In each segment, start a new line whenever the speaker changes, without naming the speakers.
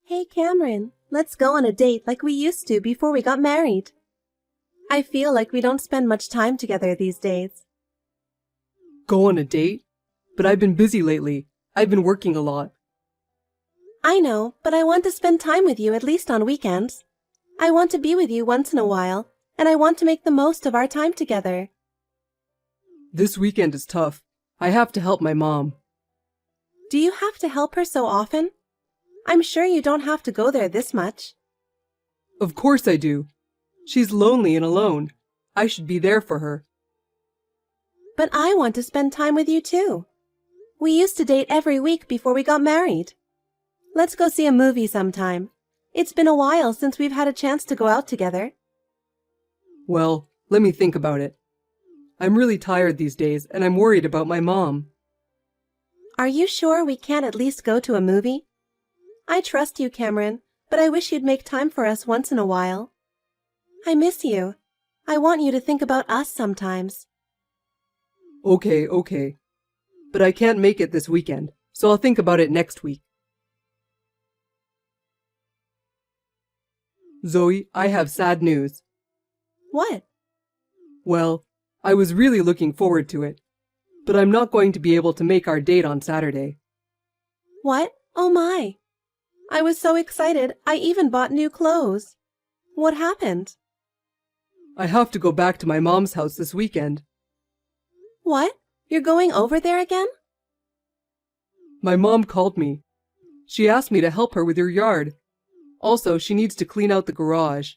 Hey Cameron, let's go on a date like we used to before we got married. I feel like we don't spend much time together these days.
Go on a date? But I've been busy lately. I've been working a lot.
I know, but I want to spend time with you at least on weekends. I want to be with you once in a while, and I want to make the most of our time together.
This weekend is tough. I have to help my mom.
Do you have to help her so often? I'm sure you don't have to go there this much.
Of course I do. She's lonely and alone. I should be there for her.
But I want to spend time with you too. We used to date every week before we got married. Let's go see a movie sometime. It's been a while since we've had a chance to go out together.
Well, let me think about it. I'm really tired these days and I'm worried about my mom.
Are you sure we can't at least go to a movie? I trust you, Cameron, but I wish you'd make time for us once in a while. I miss you. I want you to think about us sometimes.
Okay. But I can't make it this weekend, so I'll think about it next week. Zoe, I have sad news.
What?
Well, I was really looking forward to it, but I'm not going to be able to make our date on Saturday.
What? Oh my! I was so excited, I even bought new clothes. What happened?
I have to go back to my mom's house this weekend.
What? You're going over there again?
My mom called me. She asked me to help her with her yard. Also, she needs to clean out the garage.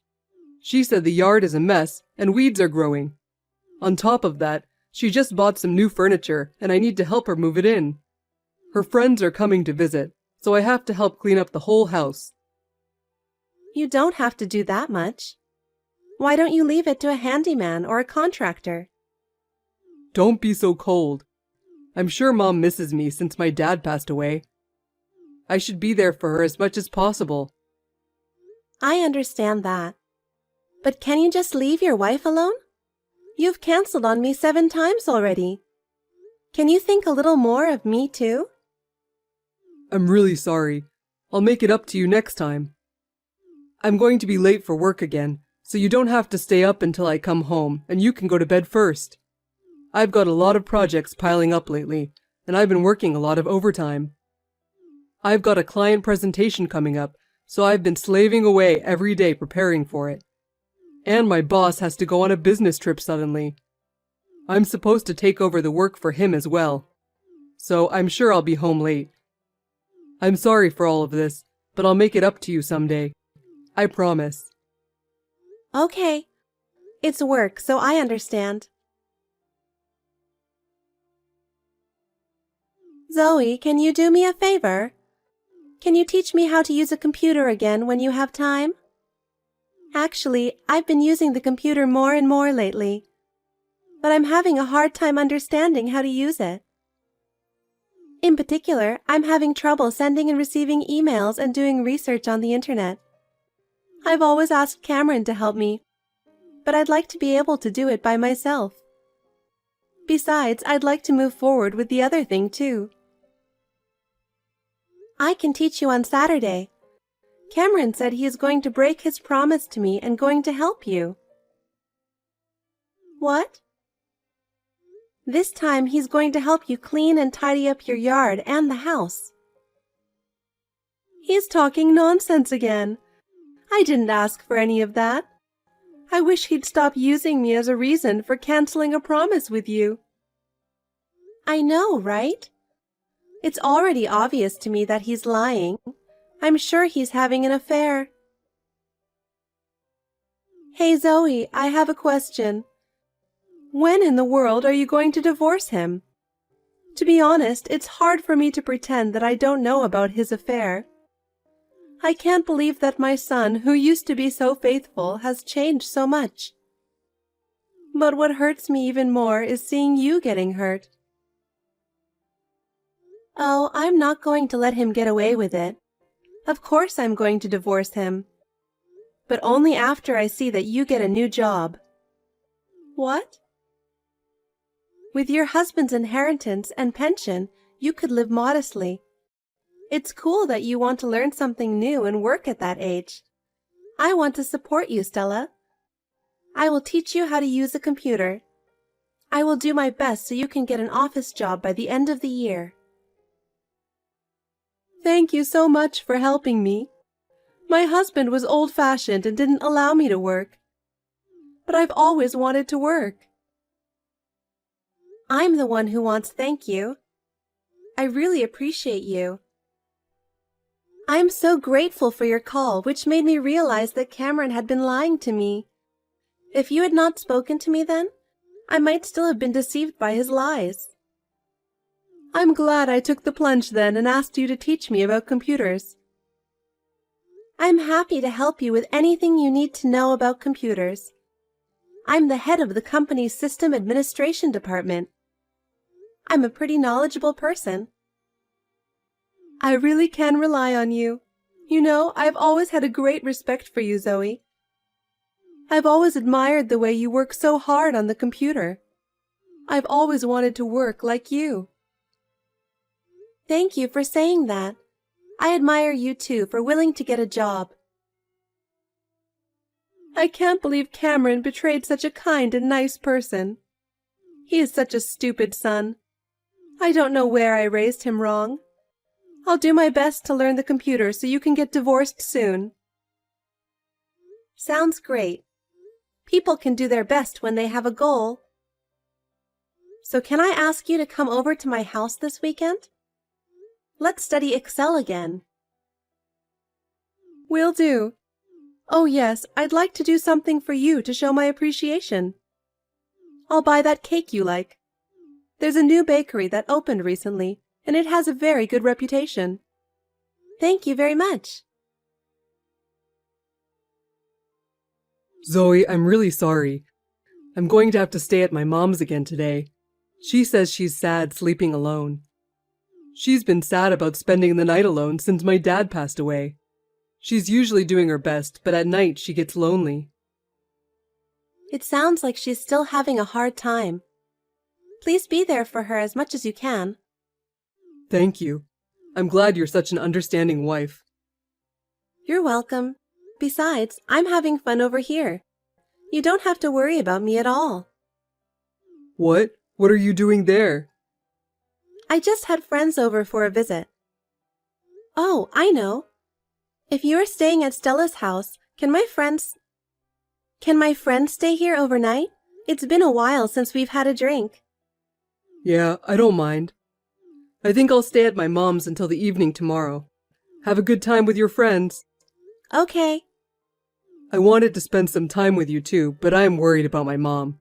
She said the yard is a mess and weeds are growing. On top of that, she just bought some new furniture and I need to help her move it in. Her friends are coming to visit, so I have to help clean up the whole house.
You don't have to do that much. Why don't you leave it to a handyman or a contractor?
Don't be so cold. I'm sure Mom misses me since my dad passed away. I should be there for her as much as possible.
I understand that. But can you just leave your wife alone? You've canceled on me 7 times already. Can you think a little more of me too?
I'm really sorry. I'll make it up to you next time. I'm going to be late for work again, so you don't have to stay up until I come home and you can go to bed first. I've got a lot of projects piling up lately, and I've been working a lot of overtime. I've got a client presentation coming up, so I've been slaving away every day preparing for it. And my boss has to go on a business trip suddenly. I'm supposed to take over the work for him as well, so I'm sure I'll be home late. I'm sorry for all of this, but I'll make it up to you someday. I promise.
Okay. It's work, so I understand. Zoe, can you do me a favor? Can you teach me how to use a computer again when you have time? Actually, I've been using the computer more and more lately, but I'm having a hard time understanding how to use it. In particular, I'm having trouble sending and receiving emails and doing research on the internet. I've always asked Cameron to help me, but I'd like to be able to do it by myself. Besides, I'd like to move forward with the other thing too. I can teach you on Saturday. Cameron said he is going to break his promise to me and going to help you. What? This time he's going to help you clean and tidy up your yard and the house. He's talking nonsense again. I didn't ask for any of that. I wish he'd stop using me as a reason for canceling a promise with you. I know, right? It's already obvious to me that he's lying. I'm sure he's having an affair. Hey Zoe, I have a question. When in the world are you going to divorce him? To be honest, it's hard for me to pretend that I don't know about his affair. I can't believe that my son, who used to be so faithful, has changed so much. But what hurts me even more is seeing you getting hurt. Oh, I'm not going to let him get away with it. Of course I'm going to divorce him. But only after I see that you get a new job. What? With your husband's inheritance and pension, you could live modestly. It's cool that you want to learn something new and work at that age. I want to support you, Stella. I will teach you how to use a computer. I will do my best so you can get an office job by the end of the year. Thank you so much for helping me. My husband was old-fashioned and didn't allow me to work. But I've always wanted to work. I'm the one who wants thank you. I really appreciate you. I'm so grateful for your call, which made me realize that Cameron had been lying to me. If you had not spoken to me then, I might still have been deceived by his lies. I'm glad I took the plunge then and asked you to teach me about computers. I'm happy to help you with anything you need to know about computers. I'm the head of the company's system administration department. I'm a pretty knowledgeable person. I really can rely on you. You know, I've always had a great respect for you, Zoe. I've always admired the way you work so hard on the computer. I've always wanted to work like you. Thank you for saying that. I admire you too for willing to get a job. I can't believe Cameron betrayed such a kind and nice person. He is such a stupid son. I don't know where I raised him wrong. I'll do my best to learn the computer so you can get divorced soon. Sounds great. People can do their best when they have a goal. So can I ask you to come over to my house this weekend? Let's study Excel again. Will do. Oh yes, I'd like to do something for you to show my appreciation. I'll buy that cake you like. There's a new bakery that opened recently, and it has a very good reputation. Thank you very much.
Zoe, I'm really sorry. I'm going to have to stay at my mom's again today. She says she's sad sleeping alone. She's been sad about spending the night alone since my dad passed away. She's usually doing her best, but at night she gets lonely.
It sounds like she's still having a hard time. Please be there for her as much as you can.
Thank you. I'm glad you're such an understanding wife.
You're welcome. Besides, I'm having fun over here. You don't have to worry about me at all.
What? What are you doing there?
I just had friends over for a visit. Oh, I know. If you are staying at Stella's house, can my friends stay here overnight? It's been a while since we've had a drink.
Yeah, I don't mind. I think I'll stay at my mom's until the evening tomorrow. Have a good time with your friends.
Okay.
I wanted to spend some time with you too, but I am worried about my mom.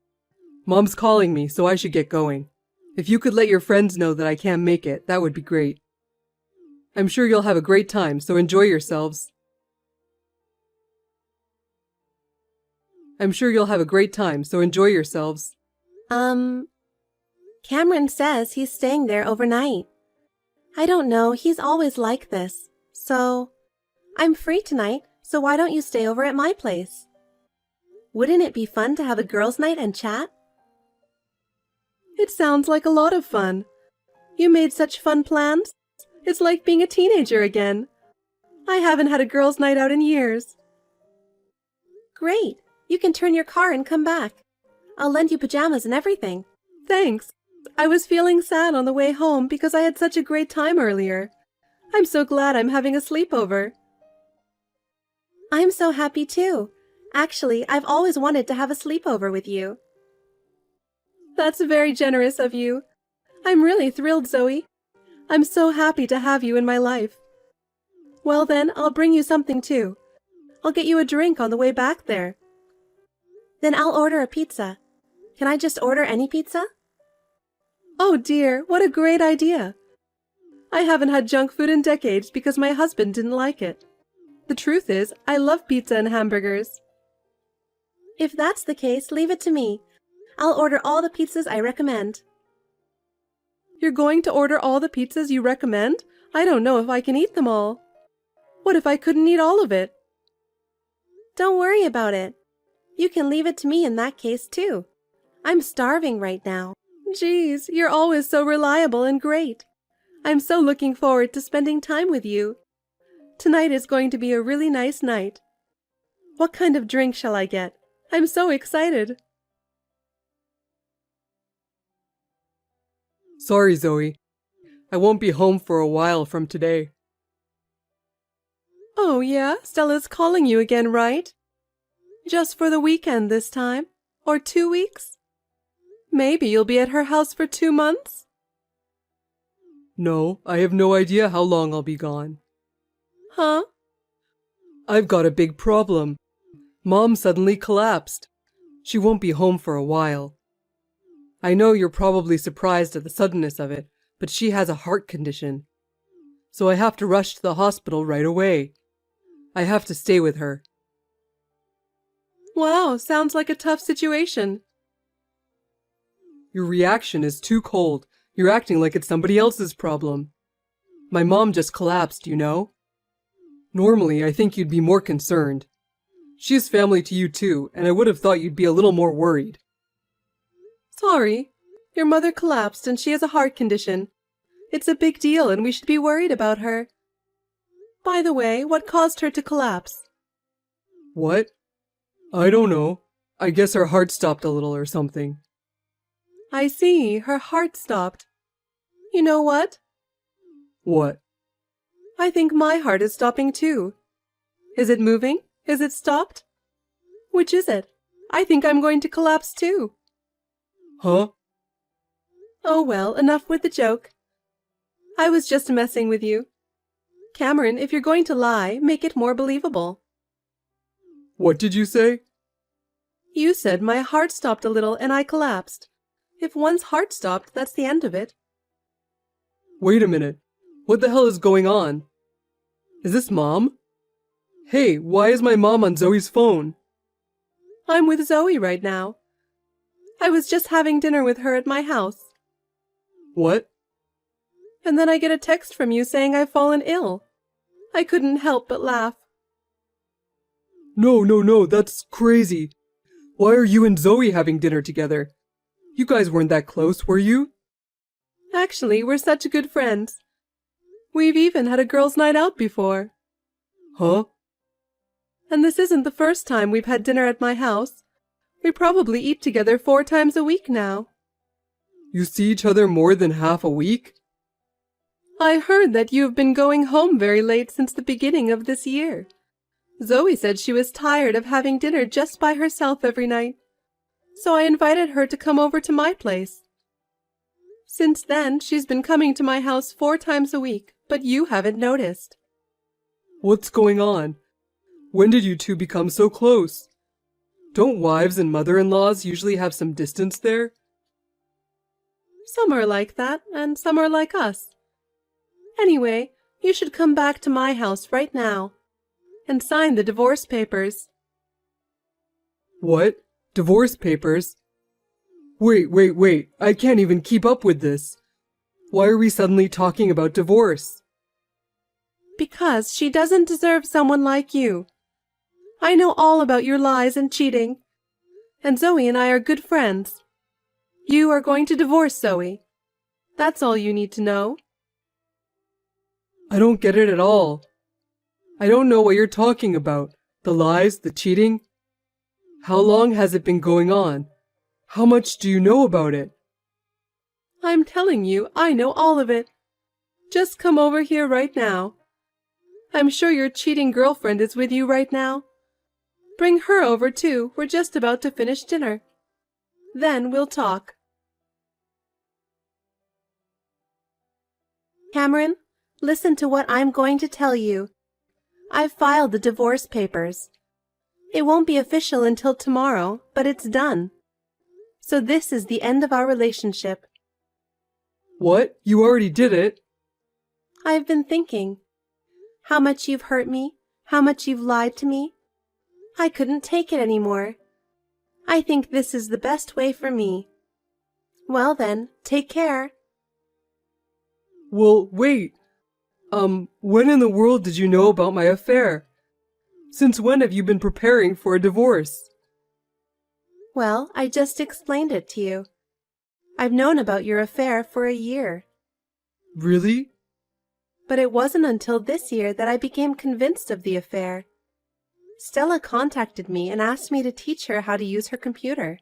Mom's calling me, so I should get going. If you could let your friends know that I can't make it, that would be great. I'm sure you'll have a great time, so enjoy yourselves.
Cameron says he's staying there overnight. I don't know, he's always like this. So, I'm free tonight, so why don't you stay over at my place? Wouldn't it be fun to have a girls' night and chat? It sounds like a lot of fun. You made such fun plans. It's like being a teenager again. I haven't had a girls' night out in years. Great. You can turn your car and come back. I'll lend you pajamas and everything. Thanks. I was feeling sad on the way home because I had such a great time earlier. I'm so glad I'm having a sleepover. I'm so happy too. Actually, I've always wanted to have a sleepover with you. That's very generous of you. I'm really thrilled, Zoe. I'm so happy to have you in my life. Well then, I'll bring you something too. I'll get you a drink on the way back there. Then I'll order a pizza. Can I just order any pizza? Oh dear, what a great idea. I haven't had junk food in decades because my husband didn't like it. The truth is, I love pizza and hamburgers. If that's the case, leave it to me. I'll order all the pizzas I recommend. You're going to order all the pizzas you recommend? I don't know if I can eat them all. What if I couldn't eat all of it? Don't worry about it. You can leave it to me in that case too. I'm starving right now. Geez, you're always so reliable and great. I'm so looking forward to spending time with you. Tonight is going to be a really nice night. What kind of drink shall I get? I'm so excited.
Sorry, Zoe. I won't be home for a while from today.
Oh, yeah? Stella's calling you again, right? Just for the weekend this time? Or 2 weeks? Maybe you'll be at her house for 2 months?
No, I have no idea how long I'll be gone.
Huh?
I've got a big problem. Mom suddenly collapsed. She won't be home for a while. I know you're probably surprised at the suddenness of it, but she has a heart condition. So I have to rush to the hospital right away. I have to stay with her.
Wow, sounds like a tough situation.
Your reaction is too cold. You're acting like it's somebody else's problem. My mom just collapsed, you know? Normally, I think you'd be more concerned. She is family to you too, and I would have thought you'd be a little more worried.
Sorry. Your mother collapsed and she has a heart condition. It's a big deal and we should be worried about her. By the way, what caused her to collapse?
What? I don't know. I guess her heart stopped a little or something.
I see, her heart stopped. You know what?
What?
I think my heart is stopping too. Is it moving? Is it stopped? Which is it? I think I'm going to collapse too.
Huh?
Oh well, enough with the joke. I was just messing with you. Cameron, if you're going to lie, make it more believable.
What did you say?
You said my heart stopped a little and I collapsed. If one's heart stopped, that's the end of it.
Wait a minute. What the hell is going on? Is this Mom? Hey, why is my mom on Zoe's phone?
I'm with Zoe right now. I was just having dinner with her at my house.
What?
And then I get a text from you saying I've fallen ill. I couldn't help but laugh.
No, that's crazy. Why are you and Zoe having dinner together? You guys weren't that close, were you?
Actually, we're such good friends. We've even had a girls' night out before.
Huh?
And this isn't the first time we've had dinner at my house. We probably eat together 4 times a week now.
You see each other more than half a week?
I heard that you have been going home very late since the beginning of this year. Zoe said she was tired of having dinner just by herself every night, so I invited her to come over to my place. Since then, she's been coming to my house 4 times a week, but you haven't noticed.
What's going on? When did you two become so close? Don't wives and mother-in-laws usually have some distance there?
Some are like that, and some are like us. Anyway, you should come back to my house right now and sign the divorce papers.
What? Divorce papers? Wait. I can't even keep up with this. Why are we suddenly talking about divorce?
Because she doesn't deserve someone like you. I know all about your lies and cheating, and Zoe and I are good friends. You are going to divorce Zoe. That's all you need to know.
I don't get it at all. I don't know what you're talking about. The lies, the cheating. How long has it been going on? How much do you know about it?
I'm telling you, I know all of it. Just come over here right now. I'm sure your cheating girlfriend is with you right now. Bring her over too. We're just about to finish dinner. Then we'll talk. Cameron, listen to what I'm going to tell you. I've filed the divorce papers. It won't be official until tomorrow, but it's done. So this is the end of our relationship.
What? You already did it?
I've been thinking. How much you've hurt me, how much you've lied to me. I couldn't take it anymore. I think this is the best way for me. Well then, take care.
Well, wait. When in the world did you know about my affair? Since when have you been preparing for a divorce?
Well, I just explained it to you. I've known about your affair for a year.
Really?
But it wasn't until this year that I became convinced of the affair. Stella contacted me and asked me to teach her how to use her computer.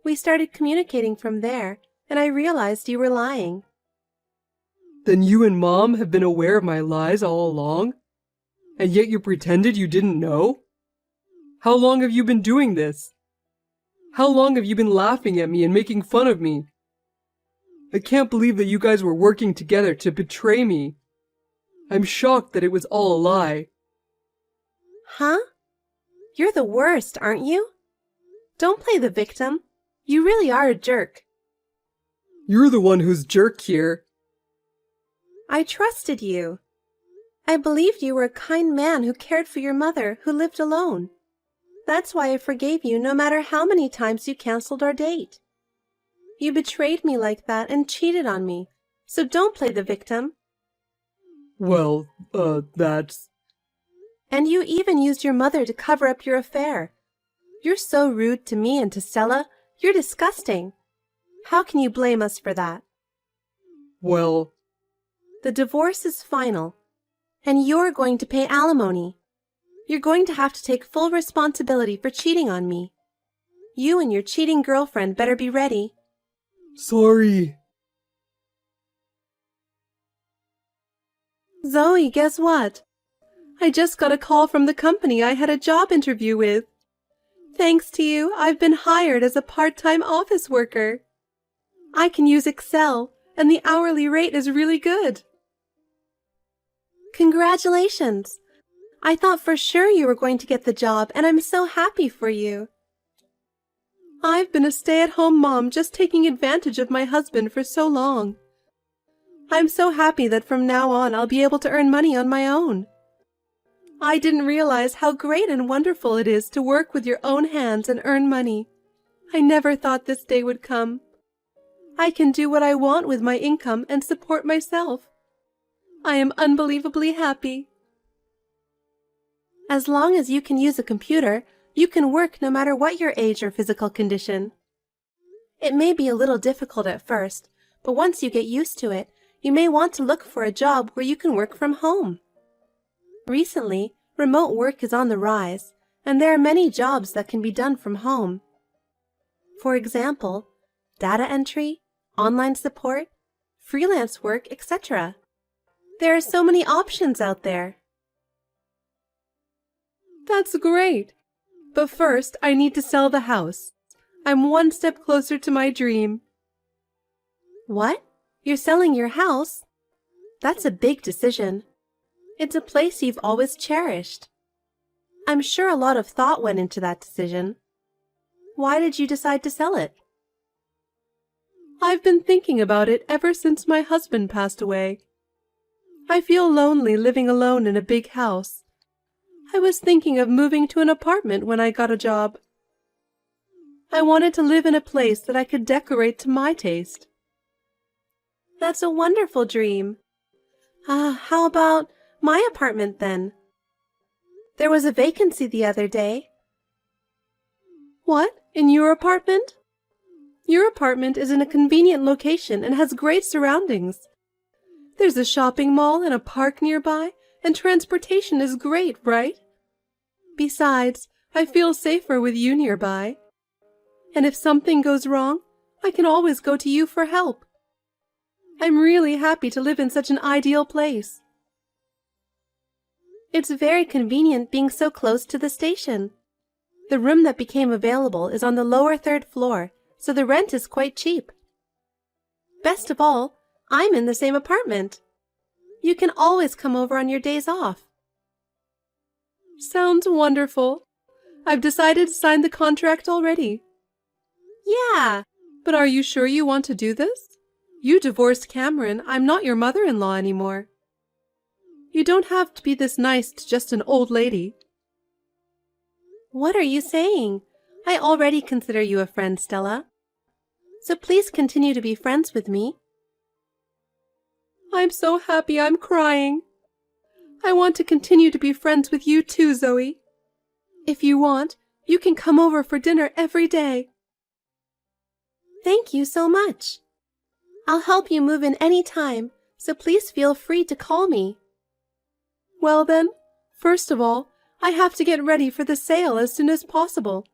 We started communicating from there, and I realized you were lying.
Then you and Mom have been aware of my lies all along? And yet you pretended you didn't know? How long have you been doing this? How long have you been laughing at me and making fun of me? I can't believe that you guys were working together to betray me. I'm shocked that it was all a lie.
Huh? You're the worst, aren't you? Don't play the victim. You really are a jerk.
You're the one who's jerk here.
I trusted you. I believed you were a kind man who cared for your mother who lived alone. That's why I forgave you no matter how many times you canceled our date. You betrayed me like that and cheated on me, so don't play the victim.
Well, that's...
And you even used your mother to cover up your affair. You're so rude to me and to Stella. You're disgusting. How can you blame us for that?
Well...
The divorce is final, and you're going to pay alimony. You're going to have to take full responsibility for cheating on me. You and your cheating girlfriend better be ready.
Sorry.
Zoe, guess what? I just got a call from the company I had a job interview with. Thanks to you, I've been hired as a part-time office worker. I can use Excel, and the hourly rate is really good. Congratulations! I thought for sure you were going to get the job, and I'm so happy for you. I've been a stay-at-home mom just taking advantage of my husband for so long. I'm so happy that from now on I'll be able to earn money on my own. I didn't realize how great and wonderful it is to work with your own hands and earn money. I never thought this day would come. I can do what I want with my income and support myself. I am unbelievably happy. As long as you can use a computer, you can work no matter what your age or physical condition. It may be a little difficult at first, but once you get used to it, you may want to look for a job where you can work from home. Recently, remote work is on the rise, and there are many jobs that can be done from home. For example, data entry, online support, freelance work, etc. There are so many options out there. That's great. But first, I need to sell the house. I'm one step closer to my dream. What? You're selling your house? That's a big decision. It's a place you've always cherished. I'm sure a lot of thought went into that decision. Why did you decide to sell it? I've been thinking about it ever since my husband passed away. I feel lonely living alone in a big house. I was thinking of moving to an apartment when I got a job. I wanted to live in a place that I could decorate to my taste. That's a wonderful dream. How about my apartment then? There was a vacancy the other day. What? In your apartment? Your apartment is in a convenient location and has great surroundings. There's a shopping mall and a park nearby, and transportation is great, right? Besides, I feel safer with you nearby. And if something goes wrong, I can always go to you for help. I'm really happy to live in such an ideal place. It's very convenient being so close to the station. The room that became available is on the lower 3rd floor, so the rent is quite cheap. Best of all, I'm in the same apartment. You can always come over on your days off. Sounds wonderful. I've decided to sign the contract already. Yeah, but are you sure you want to do this? You divorced Cameron. I'm not your mother-in-law anymore. You don't have to be this nice to just an old lady. What are you saying? I already consider you a friend, Stella. So please continue to be friends with me. I'm so happy I'm crying. I want to continue to be friends with you too, Zoe. If you want, you can come over for dinner every day. Thank you so much. I'll help you move in any time, so please feel free to call me. Well then, first of all, I have to get ready for the sale as soon as possible.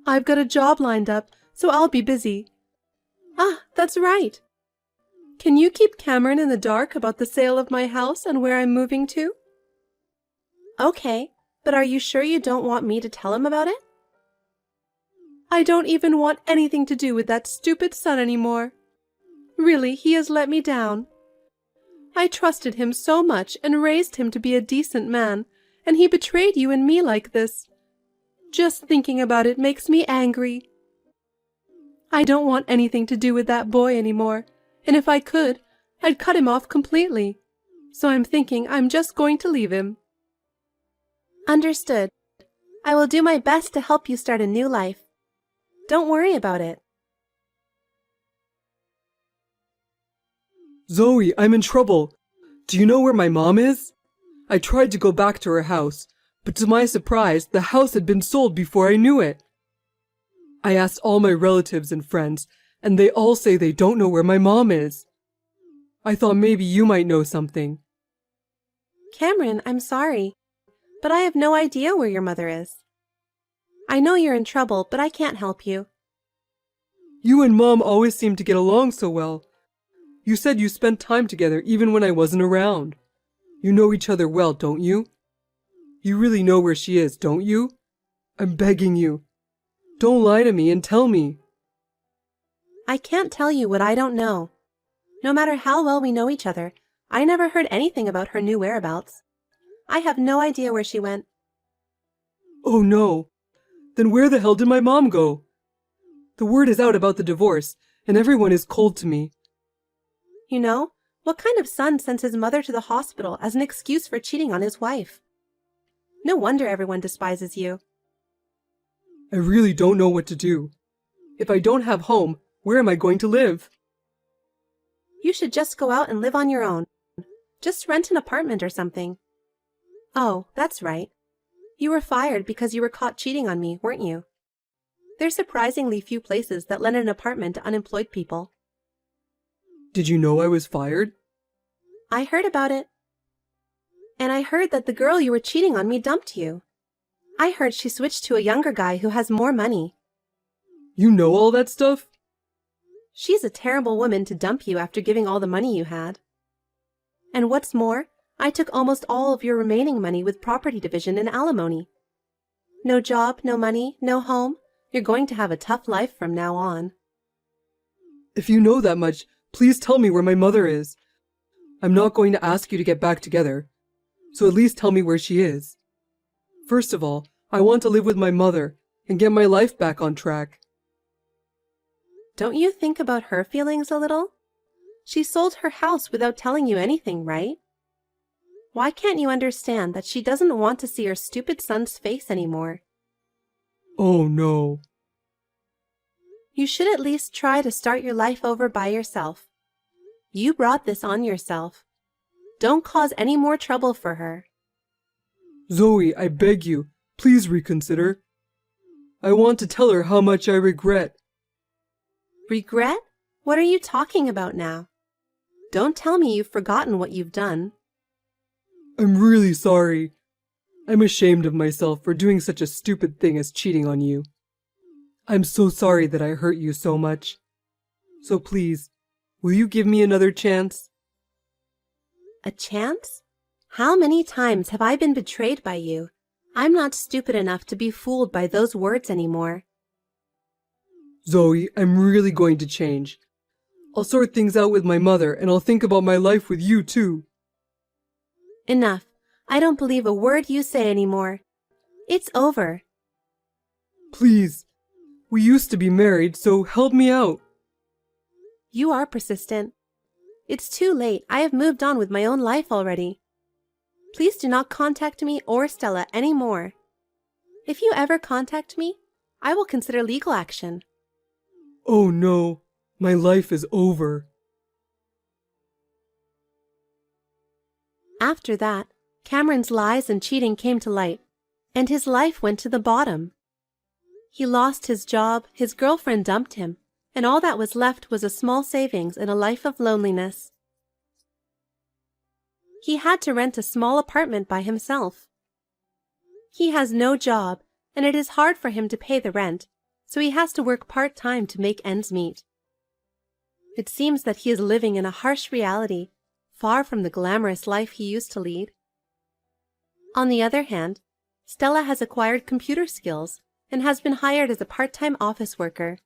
I've got a job lined up, so I'll be busy. Ah, that's right. Can you keep Cameron in the dark about the sale of my house and where I'm moving to? Okay, but are you sure you don't want me to tell him about it? I don't even want anything to do with that stupid son anymore. Really, he has let me down. I trusted him so much and raised him to be a decent man, and he betrayed you and me like this. Just thinking about it makes me angry. I don't want anything to do with that boy anymore, and if I could, I'd cut him off completely. So I'm thinking I'm just going to leave him. Understood. I will do my best to help you start a new life. Don't worry about it.
Zoe, I'm in trouble. Do you know where my mom is? I tried to go back to her house, but to my surprise, the house had been sold before I knew it. I asked all my relatives and friends, and they all say they don't know where my mom is. I thought maybe you might know something.
Cameron, I'm sorry, but I have no idea where your mother is. I know you're in trouble, but I can't help you.
You and Mom always seem to get along so well. You said you spent time together even when I wasn't around. You know each other well, don't you? You really know where she is, don't you? I'm begging you. Don't lie to me and tell me.
I can't tell you what I don't know. No matter how well we know each other, I never heard anything about her new whereabouts. I have no idea where she went.
Oh no. Then where the hell did my mom go? The word is out about the divorce, and everyone is cold to me.
You know, what kind of son sends his mother to the hospital as an excuse for cheating on his wife? No wonder everyone despises you.
I really don't know what to do. If I don't have home, where am I going to live?
You should just go out and live on your own. Just rent an apartment or something. Oh, that's right. You were fired because you were caught cheating on me, weren't you? There's surprisingly few places that lend an apartment to unemployed people.
Did you know I was fired?
I heard about it. And I heard that the girl you were cheating on me dumped you. I heard she switched to a younger guy who has more money.
You know all that stuff?
She's a terrible woman to dump you after giving all the money you had. And what's more, I took almost all of your remaining money with property division and alimony. No job, no money, no home. You're going to have a tough life from now on.
If you know that much, please tell me where my mother is. I'm not going to ask you to get back together, so at least tell me where she is. First of all, I want to live with my mother and get my life back on track.
Don't you think about her feelings a little? She sold her house without telling you anything, right? Why can't you understand that she doesn't want to see her stupid son's face anymore?
Oh no.
You should at least try to start your life over by yourself. You brought this on yourself. Don't cause any more trouble for her.
Zoe, I beg you, please reconsider. I want to tell her how much I regret.
Regret? What are you talking about now? Don't tell me you've forgotten what you've done.
I'm really sorry. I'm ashamed of myself for doing such a stupid thing as cheating on you. I'm so sorry that I hurt you so much. So please, will you give me another chance?
A chance? How many times have I been betrayed by you? I'm not stupid enough to be fooled by those words anymore.
Zoe, I'm really going to change. I'll sort things out with my mother and I'll think about my life with you too.
Enough. I don't believe a word you say anymore. It's over.
Please. We used to be married, so help me out.
You are persistent. It's too late. I have moved on with my own life already. Please do not contact me or Stella anymore. If you ever contact me, I will consider legal action.
Oh no, my life is over.
After that, Cameron's lies and cheating came to light, and his life went to the bottom. He lost his job, his girlfriend dumped him, and all that was left was a small savings and a life of loneliness. He had to rent a small apartment by himself. He has no job, and it is hard for him to pay the rent, so he has to work part-time to make ends meet. It seems that he is living in a harsh reality, far from the glamorous life he used to lead. On the other hand, Stella has acquired computer skills and has been hired as a part-time office worker.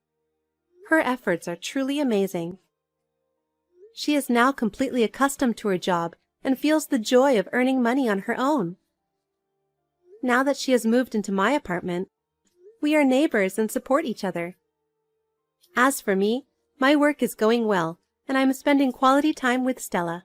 Her efforts are truly amazing. She is now completely accustomed to her job and feels the joy of earning money on her own. Now that she has moved into my apartment, we are neighbors and support each other. As for me, my work is going well, and I am spending quality time with Stella.